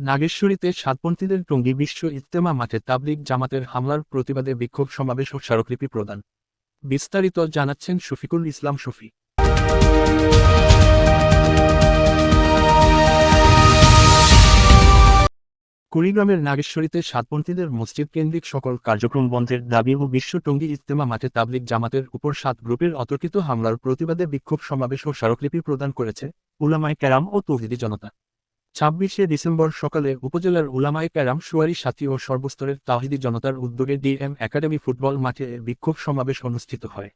নাগেশ্বরীতে সাতপন্থীদের টঙ্গী বিশ্ব ইজতেমা মাঠে তাবলিগ জামাতের হামলার প্রতিবাদে বিক্ষোভ সমাবেশ ও স্মারকলিপি প্রদান। বিস্তারিত জানাচ্ছেন শফিকুল ইসলাম শফি। কুড়িগ্রামের নাগেশ্বরীতে সাতপন্থীদের মসজিদ কেন্দ্রিক সকল কার্যক্রম বন্ধের দাবি ও বিশ্ব টঙ্গী ইজতেমা মাঠে তাবলিগ জামাতের উপর 7 গ্রুপের অতর্কিত হামলার প্রতিবাদে বিক্ষোভ সমাবেশ ও স্মারকলিপি প্রদান করেছে উলামায়ে কেরাম ও তৌহিদি জনতা। 26শে ডিসেম্বর সকালে উপজেলার উলামায়ে কেরাম সুয়ারি সাথী ও সর্বস্তরের তাওহিদি জনতার উদ্যোগে ডিএম একাডেমি ফুটবল মাঠে বিক্ষোভ সমাবেশ অনুষ্ঠিত হয়।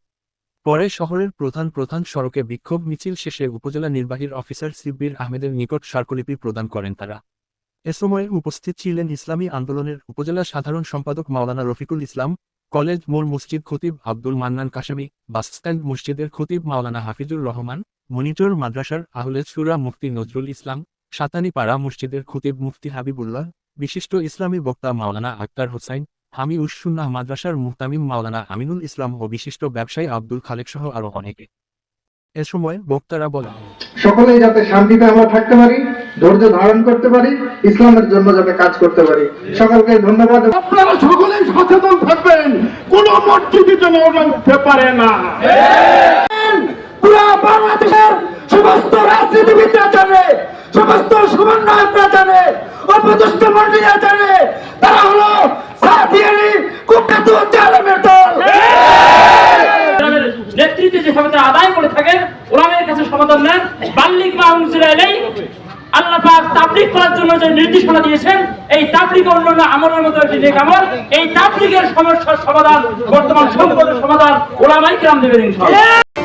পরে শহরের প্রধান সড়কে বিক্ষোভ মিছিল শেষে উপজেলা নির্বাহীর অফিসার সিব্বির আহমেদের নিকট স্মারকলিপি প্রদান করেন তারা। এ সময় উপস্থিত ছিলেন ইসলামী আন্দোলনের উপজেলা সাধারণ সম্পাদক মাওলানা রফিকুল ইসলাম, কলেজ মোড় মসজিদ খতিব আব্দুল মান্নান কাশেমি, বাসস্ট্যান্ড মসজিদের খতিব মাওলানা হাফিজুর রহমান, মনিটর মাদ্রাসার আহলে সূরা মুফতি নজরুল ইসলাম, সাতানীপাড়া মসজিদের খতিব মুফতি হাবিবুল্লাহ, বিশিষ্ট ইসলামী বক্তা মাওলানা আক্তার হোসাইন, হামি উস-সুন্নাহ মাদ্রাসার মুহতামিম মাওলানা আমিনুল ইসলাম ও বিশিষ্ট ব্যবসায়ী আব্দুল খালেক সহ আরো অনেকে। এ সময় বক্তারা বলেন, সকলেই যাতে শান্তিতে আমরা থাকতে পারি, ধৈর্য ধারণ করতে পারি, ইসলামের জন্য যাতে কাজ করতে পারি। সকলকে ধন্যবাদ। আপনারা সকলেই সচেতন থাকবেন, কোন মসজিদে যেন ওরা উঠতে পারে না। পুরো বাংলাদেশের সমস্ত রাজনীতিবিদরা জানে, সমস্ত সমন্বয়করা জানে, উপদেষ্ট মন্ডলীরা জানে, তারা হলো সাথিয়ারি কুখ্যাত জালেমের দল। নেতৃত্বে যেভাবে তারা আদায় করে থাকেন, ওলামাদের কাছে সমাধান নেন। বাল্লিগ মা উনজিলা ইলাইহি, আল্লাহ পাক তাবলীগ করার জন্য যে নির্দেশনা দিয়েছেন, এই তাবলীগ অন্যান্য আমলের মতো একটি নেক আমল। এই তাবলীগের সমস্যার সমাধান, বর্তমান সংকটের সমাধান ওলামায়ে কেরাম দেবেন ইনশাআল্লাহ।